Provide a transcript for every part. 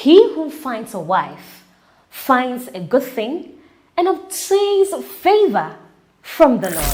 He who finds a wife finds a good thing and obtains favor from the Lord.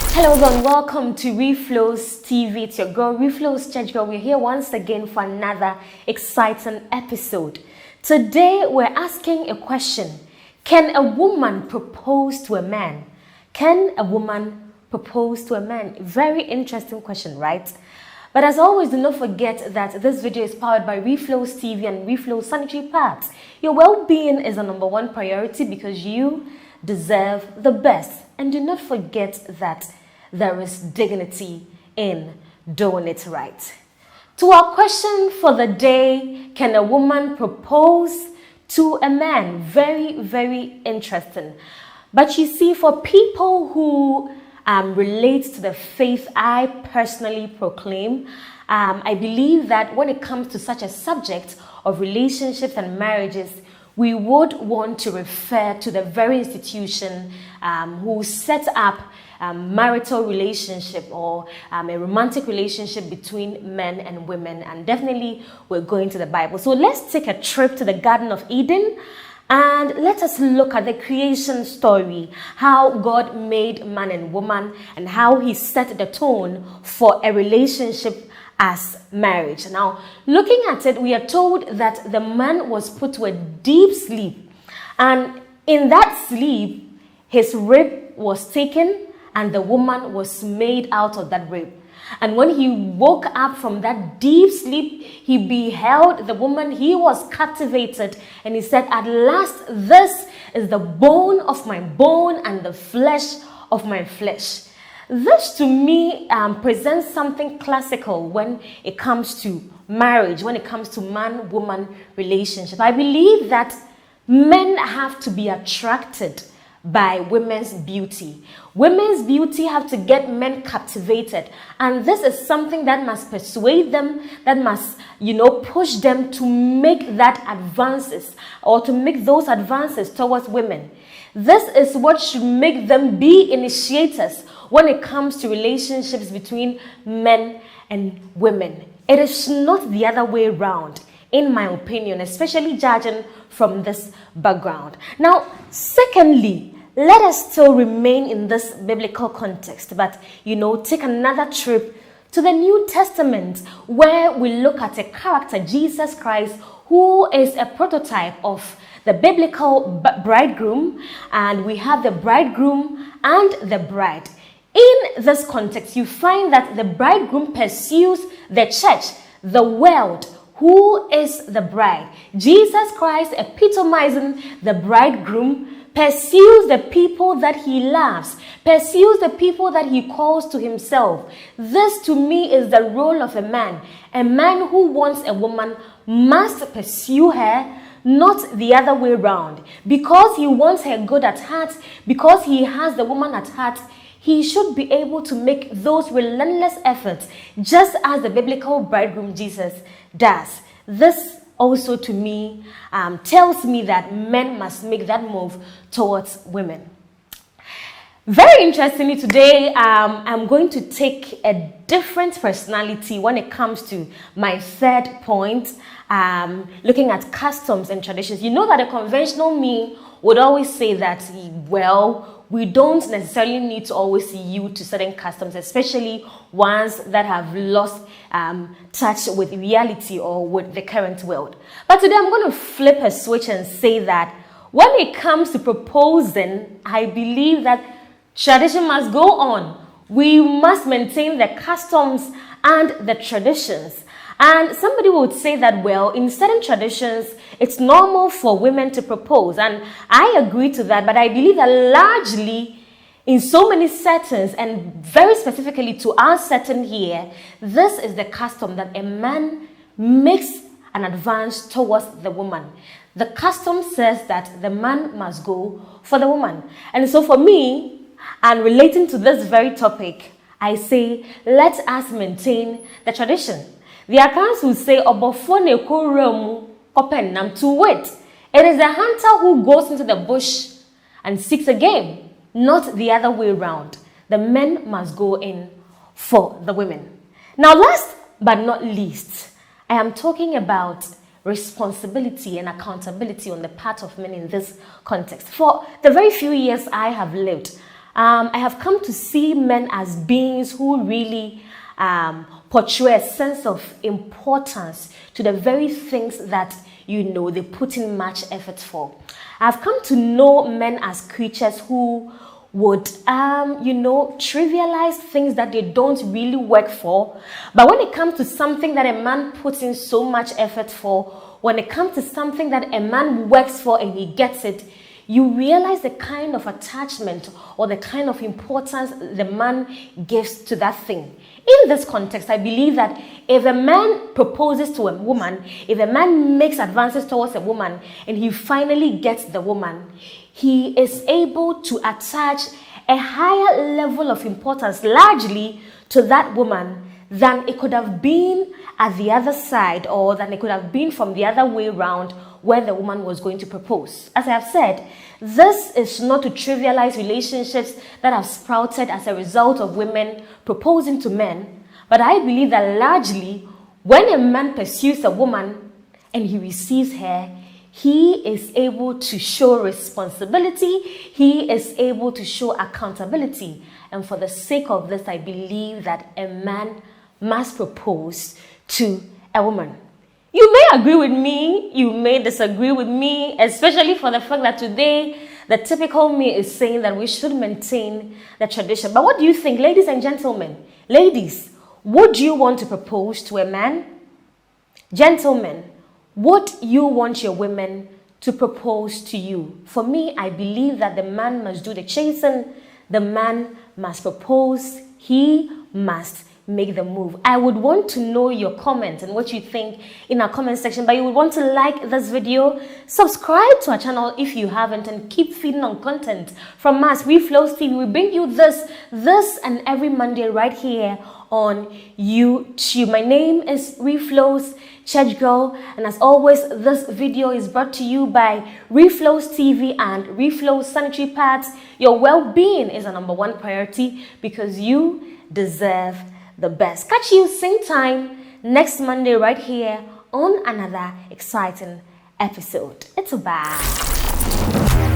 Hello everyone, welcome to REFLO'S TV. It's your girl, REFLO'S Church Girl. We're here once again for another exciting episode. Today we're asking a question. Can a woman propose to a man? Can a woman propose to a man? Very interesting question, right? But as always, do not forget that this video is powered by REFLO'S TV and REFLO'S Sanitary pads. Your well-being is the number one priority because you deserve the best. And do not forget that there is dignity in doing it right. To our question for the day, can a woman propose to a man? Very, very interesting. But you see, for people who relate to the faith I personally proclaim, I believe that when it comes to such a subject of relationships and marriages, we would want to refer to the very institution who set up marital relationship or a romantic relationship between men and women, and definitely we're going to the Bible. So let's take a trip to the Garden of Eden and let us look at the creation story, how God made man and woman and how he set the tone for a relationship as marriage. Now, looking at it, we are told that the man was put to a deep sleep, and in that sleep, his rib was taken and the woman was made out of that rib. And when he woke up from that deep sleep, he beheld the woman. He was captivated and he said, "At last, this is the bone of my bone and the flesh of my flesh." This to me presents something classical when it comes to marriage, when it comes to man-woman relationship. I believe that men have to be attracted by women's beauty. Women's beauty have to get men captivated, and this is something that must persuade them, that must, push them to make that advances or to make those advances towards women. This is what should make them be initiators when it comes to relationships between men and women. It is not the other way around, in my opinion, especially judging from this background. Now, secondly, let us still remain in this biblical context, but, take another trip to the New Testament where we look at a character, Jesus Christ, who is a prototype of the biblical bridegroom, and we have the bridegroom and the bride. In this context, you find that the bridegroom pursues the church, the world, who is the bride. Jesus Christ, epitomizing the bridegroom, pursues the people that he loves, pursues the people that he calls to himself. This to me is the role of a man. A man who wants a woman must pursue her, not the other way around. Because he wants her good at heart, because he has the woman at heart, he should be able to make those relentless efforts, just as the biblical bridegroom Jesus does. This also to me tells me that men must make that move towards women. Very interestingly, today I'm going to take a different personality when it comes to my third point, looking at customs and traditions. You know that a conventional me would always say that, well, we don't necessarily need to always yield to certain customs, especially ones that have lost touch with reality or with the current world. But today I'm going to flip a switch and say that when it comes to proposing, I believe that tradition must go on. We must maintain the customs and the traditions. And somebody would say that, well, in certain traditions, it's normal for women to propose. And I agree to that, but I believe that largely in so many settings, and very specifically to our setting here, this is the custom that a man makes an advance towards the woman. The custom says that the man must go for the woman. And so for me, and relating to this very topic, I say, let us maintain the tradition. The accounts will say, "Obofo ne koremu open to wait. It is the hunter who goes into the bush and seeks a game, not the other way around. The men must go in for the women. Now, last but not least, I am talking about responsibility and accountability on the part of men in this context. For the very few years I have lived, I have come to see men as beings who really portray a sense of importance to the very things that, they put in much effort for. I've come to know men as creatures who would, trivialize things that they don't really work for. But when it comes to something that a man puts in so much effort for, when it comes to something that a man works for and he gets it, you realize the kind of attachment or the kind of importance the man gives to that thing. In this context, I believe that if a man proposes to a woman, if a man makes advances towards a woman, and he finally gets the woman, he is able to attach a higher level of importance largely to that woman than it could have been at the other side, or than it could have been from the other way around where the woman was going to propose. As I have said, this is not to trivialize relationships that have sprouted as a result of women proposing to men, but I believe that largely when a man pursues a woman and he receives her, he is able to show responsibility, he is able to show accountability. And for the sake of this, I believe that a man must propose to a woman. You may agree with me, you may disagree with me, especially for the fact that today the typical me is saying that we should maintain the tradition. But what do you think, ladies and gentlemen? Ladies, would you want to propose to a man? Gentlemen, would you want your women to propose to you? For me, I believe that the man must do the chasing, the man must propose, he must make the move. I would want to know your comments and what you think in our comment section, but you would want to like this video, subscribe to our channel if you haven't, and keep feeding on content from us, REFLO'S TV. We bring you this and every Monday right here on YouTube. My name is REFLO'S Church Girl, and as always, this video is brought to you by REFLO'S TV and REFLO'S Sanitary Pads. Your well-being is a #1 priority because you deserve the best. Catch you same time next Monday right here on another exciting episode. It's a bye.